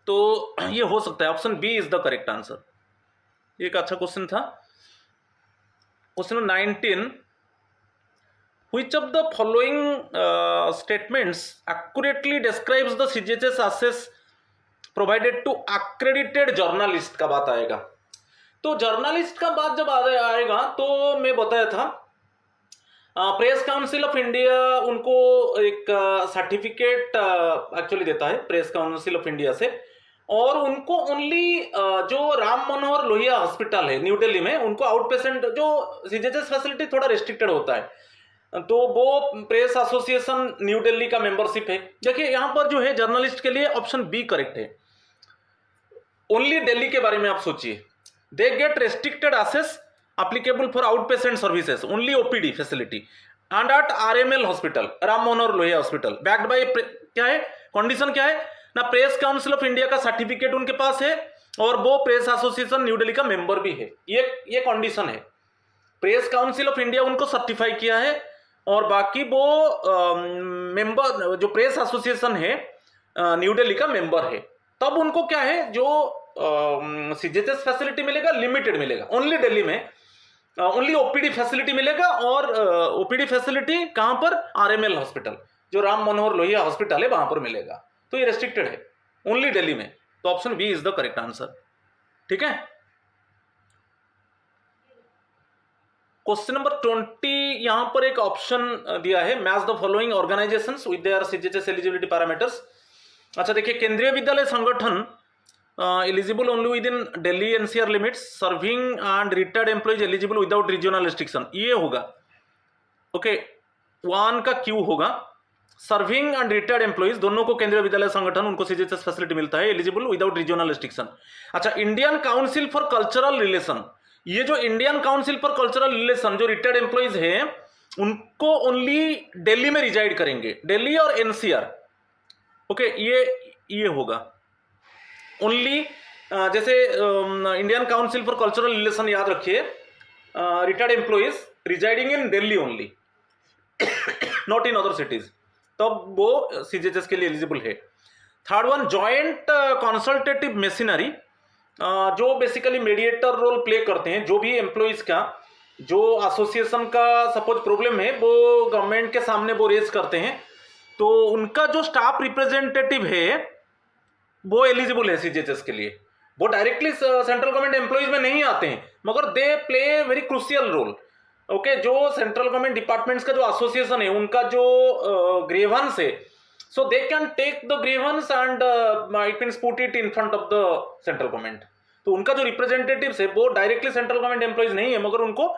Speaker 1: तो ये हो सकता है, option B is the correct answer. एक अच्छा क्वेश्चन था। Question 19, which of the following statements accurately describes the CGHS access provided to accredited journalist का बात आएगा। तो जर्नलिस्ट का बात जब आएगा तो मैं बताया था, प्रेस काउंसिल ऑफ इंडिया उनको एक सर्टिफिकेट एक्चुअली देता है प्रेस काउंसिल ऑफ इंडिया से, और उनको ओनली जो राम मनोहर लोहिया हॉस्पिटल है न्यू दिल्ली में, उनको आउट पेशेंट जो सीजीएचएस फैसिलिटी थोड़ा रेस्ट्रिक्टेड होता है, तो वो प्रेस एसोसिएशन न्यू दिल्ली का मेंबरशिप है। देखिए यहां पर जो है जर्नलिस्ट के लिए ऑप्शन बी करेक्ट है। ओनली दिल्ली के बारे में आप सोचिए, they get restricted access applicable for outpatient services, only OPD facility and at RML hospital, Ram Manohar Lohia hospital, backed by क्या है, कंडीशन क्या है ना, प्रेस काउंसिल ऑफ इंडिया का सर्टिफिकेट उनके पास है और वो प्रेस एसोसिएशन न्यू दिल्ली का मेंबर भी है। ये कंडीशन है, प्रेस काउंसिल ऑफ इंडिया उनको सर्टिफाई किया है और बाकी वो मेंबर जो प्रेस एसोसिएशन है न्यू दिल्ली का मेंबर है, तब उनको क्या है जो सीजीएचएस फैसिलिटी मिलेगा, लिमिटेड मिलेगा, ओनली दिल्ली में ओनली ओपीडी फैसिलिटी मिलेगा, और ओपीडी फैसिलिटी कहां पर, आरएमएल हॉस्पिटल जो राम मनोहर लोहिया हॉस्पिटल है वहां पर मिलेगा, तो ये रेस्ट्रिक्टेड है ओनली दिल्ली में, तो option B is the correct answer. ठीक है। क्वेश्चन नंबर 20, यहां पर एक ऑप्शन दिया है, match the following organisations with their CGHS eligibility parameters. अच्छा देखिए, केंद्रीय विद्यालय संगठन eligible only with in Delhi NCR limits, serving and retired employees eligible without regional restriction, ये होगा। ओके, 1 का क्यू होगा, सर्विंग एंड रिटायर्ड एम्प्लॉइज दोनों को केंद्रीय विद्यालय संगठन उनको सीजीएचएस फैसिलिटी मिलता है, एलिजिबल विदाउट रीजनल रिस्ट्रिक्शन। अच्छा, Indian council for cultural relation, ये जो Indian council for cultural relation जो रिटायर्ड एम्प्लॉइज हैं उनको ओनली दिल्ली में रिजाइड करेंगे, दिल्ली और एनसीआर। ओके, ये होगा ओनली, जैसे Indian council for cultural relation याद रखिए, retired employees residing in Delhi only, not in other cities, तब वो सीजीएचएस के लिए एलिजिबल है। Third one, joint consultative machinery, जो बेसिकली मीडिएटर रोल प्ले करते हैं, जो भी एम्प्लॉइज का जो एसोसिएशन का सपोज प्रॉब्लम है वो गवर्नमेंट के सामने वो रेज करते हैं, तो उनका जो स्टाफ रिप्रेजेंटेटिव है वो एलिजिबल है सीजीएचएस के लिए। वो डायरेक्टली सेंट्रल गवर्नमेंट एम्प्लॉइज में नहीं आते हैं, मगर they play very crucial role. Okay, जो सेंट्रल गवर्नमेंट डिपार्टमेंट्स का जो एसोसिएशन है उनका जो ग्रीवेंस है, so they can take the grievance and it means put it in front of the central government. तो उनका जो रिप्रेजेंटेटिव्स है वो डायरेक्टली सेंट्रल गवर्नमेंट एम्प्लॉइज नहीं है, मगर उनको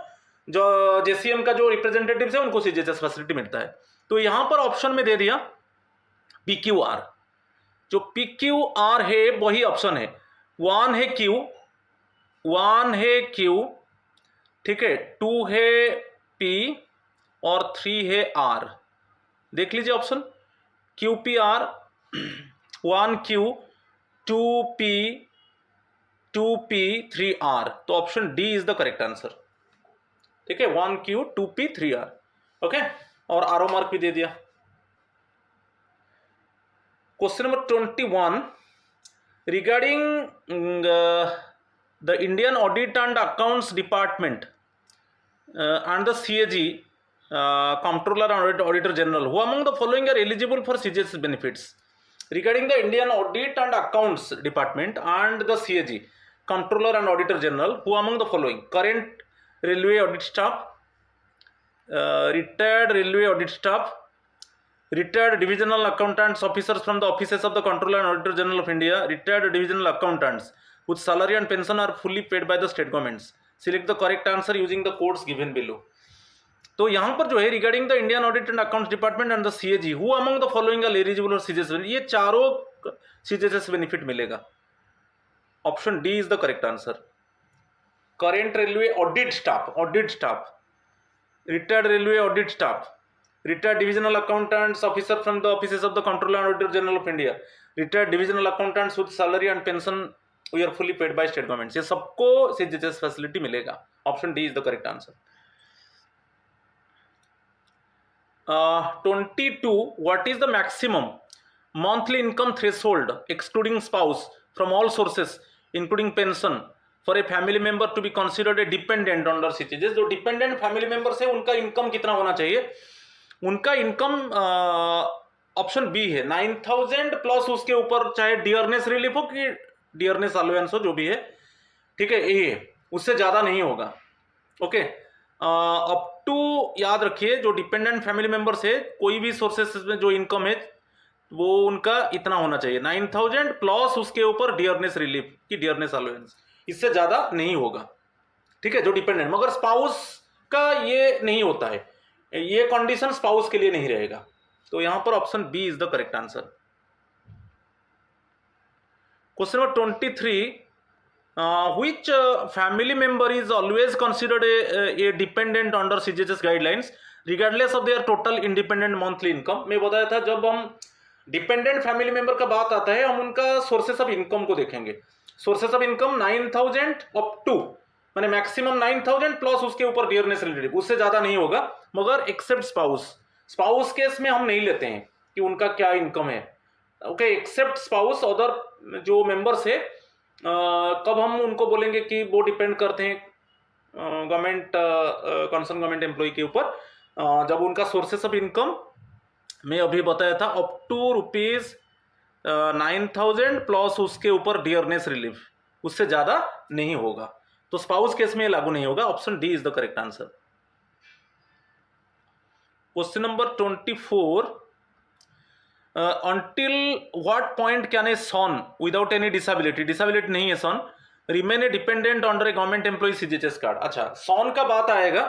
Speaker 1: जो जेसीएम का जो रिप्रेजेंटेटिव्स है उनको सीजीएचएस फैसिलिटी मिलता है। तो यहां पर ऑप्शन में दे दिया पीक्यूआर, जो PQR है वही ऑप्शन है। 1 है Q, 1 है Q, ठीक है, 2 है P और 3 है R। देख लीजिए option QPR, 1Q, 2P, 2P, 3R, तो ऑप्शन D is the correct answer. ठीक है, 1Q, 2P, 3R। ओके, और आरो मार्क भी दे दिया। Question number 21, regarding the Indian Audit and Accounts Department and the CAG, Comptroller and Auditor General, who among the following are eligible for CGHS benefits? Regarding the Indian Audit and Accounts Department and the CAG, Comptroller and Auditor General, who among the following: current railway audit staff, retired railway audit staff, retired divisional accountants officers from the offices of the Comptroller and Auditor General of India, retired divisional accountants whose salary and pension are fully paid by the state governments. Select the correct answer using the codes given below. तो यहाँ पर जो है regarding the Indian audit and accounts department and the CAG, who among the following are eligible for CGHS, ये चारों CGHS benefit मिलेगा। Option D is the correct answer. Current railway audit staff, retired railway audit staff, retired divisional accountants officer from the offices of the Comptroller and Auditor General of India, retired divisional accountants with salary and pension we are fully paid by state government, ये सबको CGHS facility मिलेगा। Option D is the correct answer. 22 what is the maximum monthly income threshold excluding spouse from all sources including pension for a family member to be considered a dependent under CGHS? जो dependent family members है उनका income कितना होना चाहिए? उनका income option B है 9,000 plus उसके ऊपर चाहे डियरनेस रिलीफ हो कि डियरनेस अलाउंस हो, जो भी है, ठीक है, ये उससे ज्यादा नहीं होगा। ओके, अप टू याद रखिए जो डिपेंडेंट फैमिली मेंबर्स है कोई भी सोर्सेस में जो इनकम है वो उनका इतना होना चाहिए 9,000 प्लस उसके ऊपर डियरनेस रिलीफ की डियरनेस अलाउंस, इससे ज्यादा नहीं होगा। ठीक है, जो डिपेंडेंट, मगर स्पाउस का ये नहीं होता है, ये कंडीशन स्पाउस के लिए नहीं रहेगा। तो यहां पर option B is the correct answer. Question number 23, which family member is always considered a dependent under CGHS guidelines regardless of their total independent monthly income? मैं बताया था जब हम डिपेंडेंट फैमिली मेंबर का बात आता है हम उनका सोर्सेस ऑफ इनकम को देखेंगे। Sources of income 9,000 up to, माने मैक्सिमम 9,000 प्लस उसके ऊपर डियरनेस रिलेटिव, उससे ज्यादा नहीं होगा, मगर एक्सेप्ट स्पाउस। स्पाउस केस में हम नहीं लेते हैं कि उनका क्या इनकम है। ओके, एक्सेप्ट स्पाउस, अदर जो मेंबर्स है कब हम उनको बोलेंगे कि वो डिपेंड करते हैं गवर्नमेंट कंसर्न गवर्नमेंट एम्प्लॉय के ऊपर, जब उनका सोर्सेस ऑफ इनकम मैं अभी बताया था अप टू ₹9,000 प्लस उसके ऊपर डियरनेस रिलीफ, उससे ज्यादा नहीं होगा। तो स्पाउस केस में लागू नहीं होगा। Option D is the correct answer. Question number 24, until what point can a son without any disability, disability नहीं है son, remain a dependent under a government employee CGHS card? अच्छा, son का बात आएगा,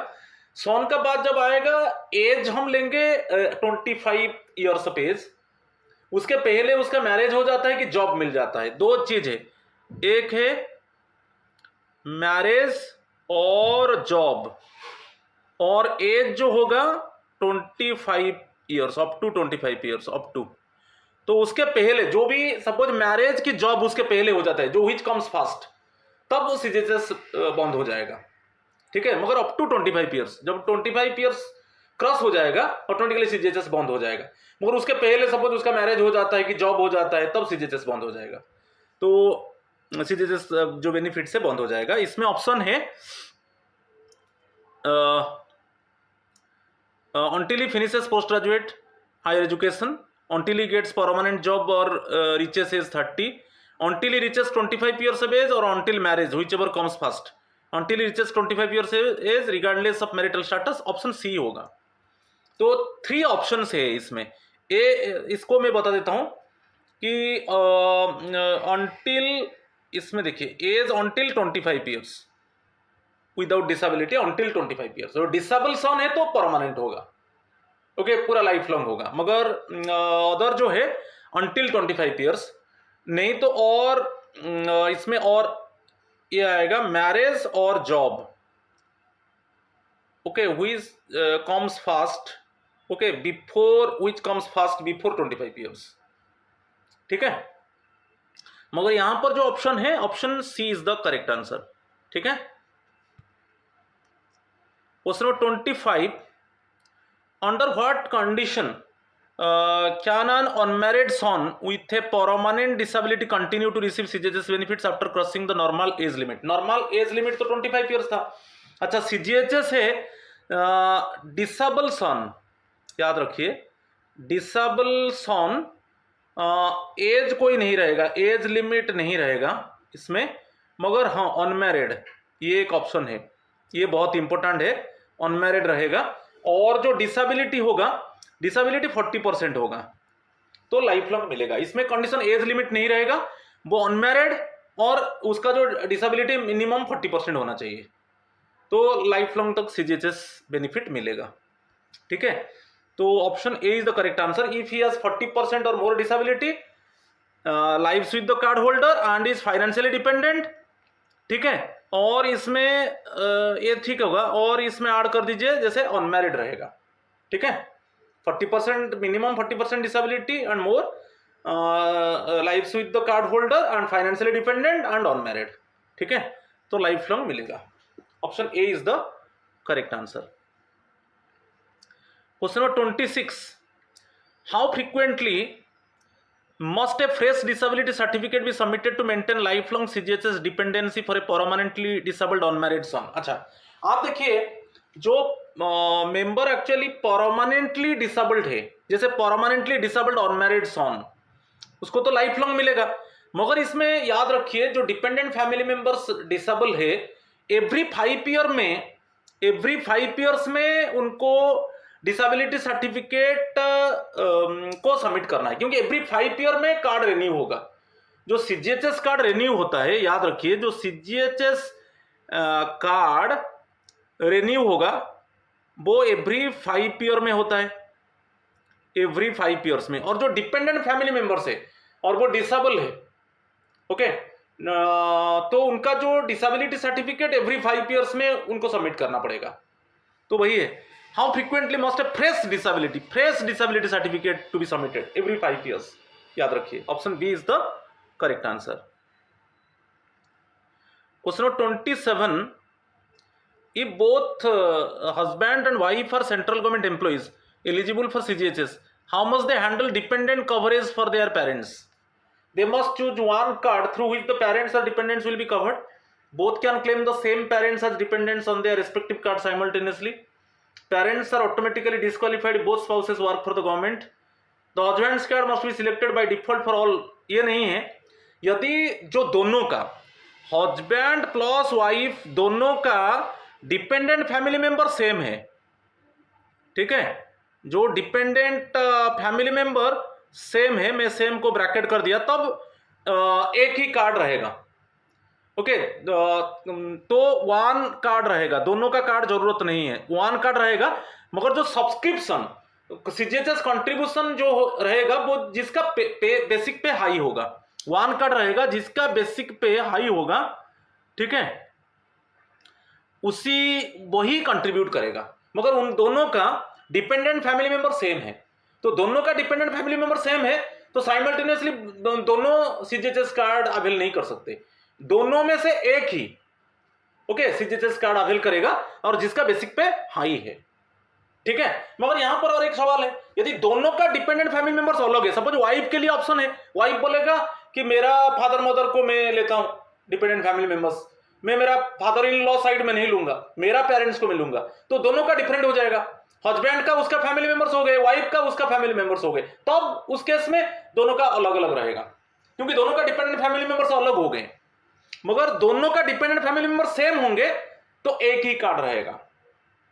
Speaker 1: son का बात जब आएगा एज हम लेंगे 25 ईयर्स ऑफ एज, उसके पहले उसका मैरिज हो जाता है कि जॉब मिल जाता है। दो चीज है, एक है मैरिज और जॉब, और एज जो होगा 25 years, up to 25 years up to. तो उसके पहले जो भी सपोज मैरिज की जॉब उसके पहले हो जाता है, जो व्हिच कम्स फास्ट, तब वो सीजीएचएस बंद हो जाएगा। ठीक है, मगर अप टू 25 ईयर्स, जब 25 ईयर्स क्रॉस हो जाएगा ऑटोमेटिकली सीजीएचएस बंद हो जाएगा। मगर उसके पहले सपोज उसका मैरिज हो जाता है कि जॉब हो जाता है, तब सीजीएचएस बंद हो जाएगा। तो सीजीएचएस जो बेनिफिट से बंद हो जाएगा। इसमें ऑप्शन है until he finishes postgraduate higher education, until he gets permanent job or reaches age 30, until he reaches 25 years of age, or until marriage, whichever comes first, until he reaches 25 years of age regardless of marital status। Option C होगा। तो 3 options है इसमें। इसको मैं बता देता हूं कि until, इसमें देखिए age until 25 years without disability until 25 years. और डिसेबल सन है तो परमानेंट होगा, ओके, पूरा लाइफ लॉन्ग होगा। मगर अदर जो है until 25 ईयर्स नहीं तो, और इसमें और ये आएगा मैरिज और job, okay, which comes fast, okay, before, which comes fast before 25 years. ठीक है, मगर यहां पर जो ऑप्शन है option C is the correct answer. ठीक है, question number 25, under what condition can an unmarried son with a permanent disability continue to receive CGHS benefits after crossing the normal age limit? Normal age limit तो 25 years था। अच्छा, CGHS है disable सन, याद रखिए disable सन as कोई नहीं रहेगा, age limit नहीं रहेगा इसमें, मगर हाँ अनमैरिड ये एक ऑप्शन है, ये बहुत इंपॉर्टेंट है, अनमैरिड रहेगा। और जो डिसेबिलिटी होगा, डिसेबिलिटी 40% होगा तो लाइफ लॉन्ग मिलेगा। इसमें कंडीशन एज लिमिट नहीं रहेगा, वो अनमैरिड और उसका जो डिसेबिलिटी मिनिमम 40% होना चाहिए, तो लाइफ लॉन्ग तक सीजीएचएस बेनिफिट मिलेगा। ठीक है, तो option A is the correct answer. If he has 40% और more disability, lives with the card holder and is financially dependent. ठीक है, और इसमें ये ठीक होगा, और इसमें ऐड कर दीजिए जैसे अनमैरिड रहेगा। ठीक है, 40% minimum 40% disability and more lives with the card holder and financially dependent and unmarried, ठीक है, तो लाइफ लॉन्ग मिलेगा। Option A is the correct answer. Question number 26, how frequently must a fresh disability certificate be submitted to maintain lifelong CGHS dependency for a permanently disabled unmarried son? अच्छा, आप देखिए, जो member actually permanently disabled है, जैसे permanently disabled unmarried सन, उसको तो life long मिलेगा, मगर इसमें याद रखिए जो डिपेंडेंट फैमिली मेंबर्स डिसेबल है, एवरी 5 ईयर्स में उनको डिसेबिलिटी सर्टिफिकेट को सबमिट करना है, क्योंकि एवरी 5 ईयर में कार्ड रिन्यू होगा। जो सीजीएचएस कार्ड रिन्यू होता है, याद रखिए, जो सीजीएचएस कार्ड रिन्यू होगा वो एवरी 5 ईयर में होता है, एवरी 5 ईयर्स में। और जो डिपेंडेंट फैमिली मेंबर्स है और वो डिसेबल है, ओके, तो उनका जो डिसेबिलिटी सर्टिफिकेट एवरी 5 ईयर्स में उनको सबमिट करना पड़ेगा। तो वही है, how frequently must a fresh disability certificate to be submitted every 5 years, याद रखिए, option B is the correct answer. Question number 27, if both husband and wife are central government employees eligible for CGHS, how must they handle dependent coverage for their parents? They must choose one card through which the parents or dependents will be covered. Both can claim the same parents as dependents on their respective cards simultaneously. Parents are automatically disqualified if both spouses work for the government. The husband's card must be selected by default for all. ये नहीं है, यदि जो दोनों का husband plus wife दोनों का dependent family member same है, ठीक है, जो डिपेंडेंट फैमिली मेंबर सेम है, मैं सेम को ब्रैकेट कर दिया, तब एक ही कार्ड रहेगा, ओके, तो वन कार्ड रहेगा, दोनों का कार्ड जरूरत नहीं है, वन कार्ड रहेगा। मगर जो सब्सक्रिप्शन सीजीएचएस कंट्रीब्यूशन जो रहेगा वो जिसका बेसिक पे हाई होगा, वन कार्ड रहेगा जिसका बेसिक पे हाई होगा, ठीक है, उसी वही कंट्रीब्यूट करेगा। मगर उन दोनों का डिपेंडेंट फैमिली मेंबर सेम है, तो दोनों का डिपेंडेंट फैमिली मेंबर सेम है, तो साइमल्टेनियसली दोनों सीजीएचएस कार्ड अवेल नहीं कर सकते, दोनों में से एक ही, ओके, सीजीएचएस कार्ड अवेल करेगा और जिसका बेसिक पे हाई है, ठीक है। मगर यहां पर और एक सवाल है, यदि दोनों का डिपेंडेंट फैमिली मेंबर्स अलग है, सपोज वाइफ के लिए ऑप्शन है, वाइफ बोलेगा कि मेरा फादर मदर को मैं लेता हूं डिपेंडेंट फैमिली मेंबर्स, मैं मेरा फादर इन लॉ साइड में नहीं लूंगा, मेरा पेरेंट्स को मैं लूंगा, तो दोनों का डिफरेंट हो जाएगा, हस्बैंड का उसका फैमिली मेंबर्स हो गए, वाइफ का उसका फैमिली मेंबर्स हो गए, तब उस केस में दोनों का अलग अलग रहेगा, क्योंकि दोनों का डिपेंडेंट फैमिली मेंबर्स अलग हो गए। मगर दोनों का डिपेंडेंट फैमिली मेंबर सेम होंगे तो एक ही कार्ड रहेगा,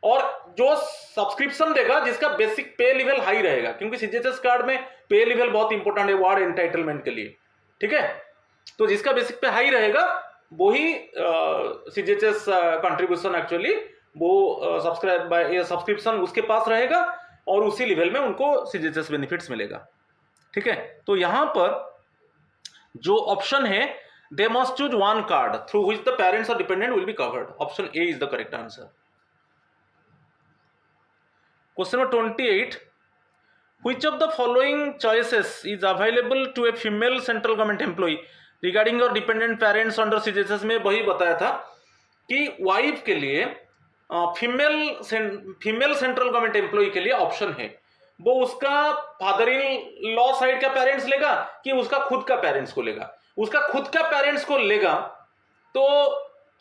Speaker 1: और जो सब्सक्रिप्शन देगा जिसका बेसिक पे लेवल हाई रहेगा, क्योंकि सीजीएचएस कार्ड में पे लेवल बहुत इंपॉर्टेंट है वार्ड एंटाइटलमेंट के लिए, ठीक है, तो जिसका बेसिक पे हाई रहेगा वही सीजीएचएस कंट्रीब्यूशन एक्चुअली वो सब्सक्रिप्शन उसके पास रहेगा और उसी लेवल में उनको सीजीएचएस बेनिफिट्स मिलेगा, ठीक है। तो यहां पर जो ऑप्शन है, they must choose one card through which the parents or dependent will be covered. Option A is the correct answer. Question number 28, which of the following choices is available to a female central government employee regarding your dependent parents under CGHS? में वही बताया था कि wife के लिए female central government employ के लिए option है, वो उसका फादर इन लॉ साइड का पेरेंट्स लेगा कि उसका खुद का पेरेंट्स को लेगा, उसका खुद का पेरेंट्स को लेगा तो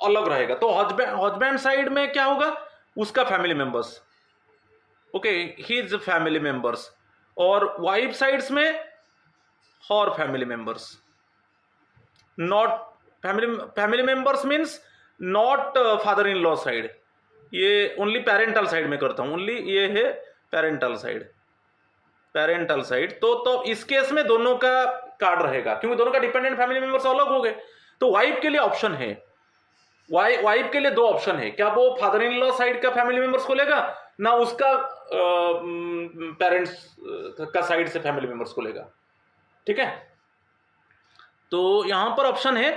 Speaker 1: अलग रहेगा, तो हस्बैंड साइड में क्या होगा, उसका family members, okay, his family members, और वाइफ साइड्स में हर family members, not family members means not father in law side, ये ओनली पेरेंटल साइड में करता हूं, ओनली ये है पेरेंटल साइड, तो इस केस में दोनों का कार्ड रहेगा, क्योंकि दोनों का डिपेंडेंट फैमिली मेंबर्स अलग हो गए। तो वाइफ के लिए ऑप्शन है, वाइफ के लिए दो ऑप्शन है, क्या वो फादर इन लॉ साइड का फैमिली मेंबर्स को लेगा, ना उसका पेरेंट्स का साइड से फैमिली मेंबर्स को लेगा, ठीक है। तो यहां पर ऑप्शन है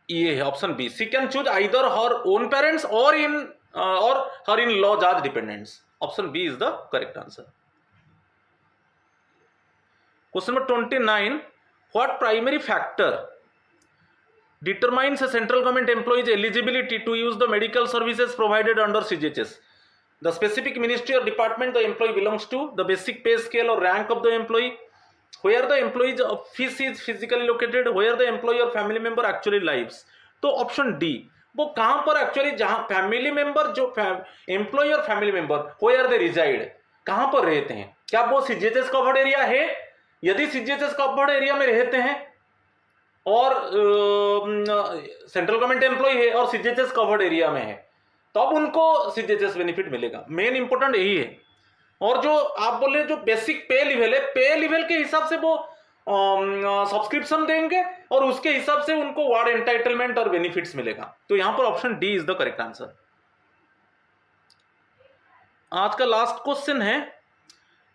Speaker 1: ये है option B, she can choose either her own parents और हर इन लॉ जाज dependents, option B is the correct answer. Question number 29, what primary factor determines a central government employee's eligibility to use the medical services provided under CGHS? The specific ministry or department the employee belongs to, the basic pay scale or rank of the employee, where the employee's office is physically located, where the employee or family member actually lives. तो ऑप्शन डी, वो कहां पर actually, जहां family member, जो employee और family member, where they reside, कहां पर रहते हैं, क्या वो सीजीएचएस कवर्ड एरिया है? यदि सीजीएचएस कवर्ड एरिया में रहते हैं और सेंट्रल गवर्नमेंट एम्प्लॉय है और सीजीएचएस कवर्ड एरिया में है, तो अब उनको सीजीएचएस बेनिफिट मिलेगा। मेन इंपॉर्टेंट यही है। और जो आप बोले जो बेसिक पे लेवल है, पे लेवल के हिसाब से वो सब्सक्रिप्शन देंगे और उसके हिसाब से उनको वार्ड एंटाइटलमेंट और बेनिफिट्स मिलेगा। तो यहां पर option D is the correct answer. आज का लास्ट क्वेश्चन है,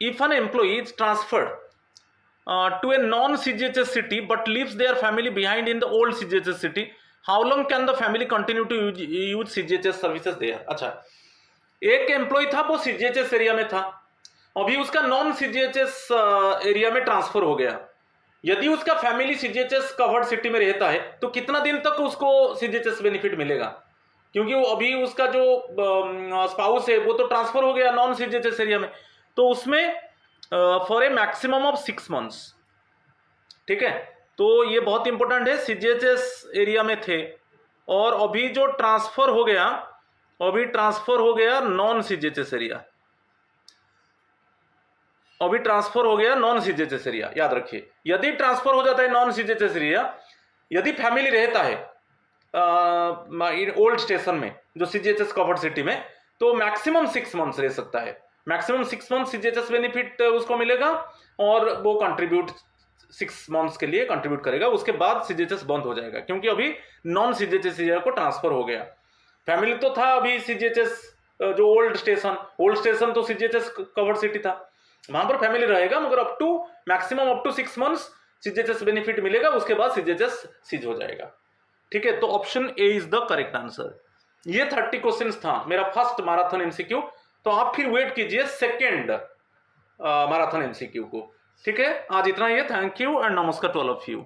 Speaker 1: if an employee is transferred to a non-CGHS city but leaves their family behind in the old CGHS city, how long can the family continue to use CGHS services there? अच्छा, एक employ था, वो CGHS area में था, अभी उसका non CGHS area में transfer हो गया। यदि उसका फैमिली CGHS कवर्ड सिटी में रहता है तो कितना दिन तक उसको CGHS बेनिफिट मिलेगा? क्योंकि वो अभी उसका जो स्पाउस है वो तो ट्रांसफर हो गया नॉन CGHS एरिया में, तो उसमें for a maximum of 6 months. ठीक है, तो ये बहुत इंपॉर्टेंट है। सीजीएचएस एरिया में थे और अभी जो ट्रांसफर हो गया, अभी ट्रांसफर हो गया नॉन सीजीएचएस एरिया, अभी ट्रांसफर हो गया नॉन सीजीएचएस एरिया। याद रखिए, यदि ट्रांसफर हो जाता है नॉन सीजीएचएस एरिया, यदि फैमिली रहता है ओल्ड स्टेशन में जो सीजीएचएस कवर्ड सिटी में, तो मैक्सिमम 6 मंथ्स रह सकता है। मैक्सिमम 6 मंथ सीजीएचएस बेनिफिट उसको मिलेगा और वो कंट्रीब्यूट 6 मंथ्स के लिए कंट्रीब्यूट करेगा। उसके बाद सीजीएचएस बंद हो जाएगा, क्योंकि अभी नॉन सीजीएचएस एरिया को ट्रांसफर हो गया। फैमिली तो था अभी सीजीएचएस, जो ओल्ड स्टेशन तो सीजीएचएस कवर्ड सिटी था, वहां पर फैमिली रहेगा, मगर up to maximum up to 6 months CGHS benefit मिलेगा, उसके बाद सीजीएचएस सीज हो जाएगा। ठीक है, तो option A is the correct answer. ये 30 क्वेश्चन था मेरा फर्स्ट मैराथन एमसीक्यू, तो आप फिर वेट कीजिए सेकेंड मैराथन एमसीक्यू को। ठीक है, आज इतना ही है। थैंक यू एंड नमस्कार टू ऑल ऑफ यू।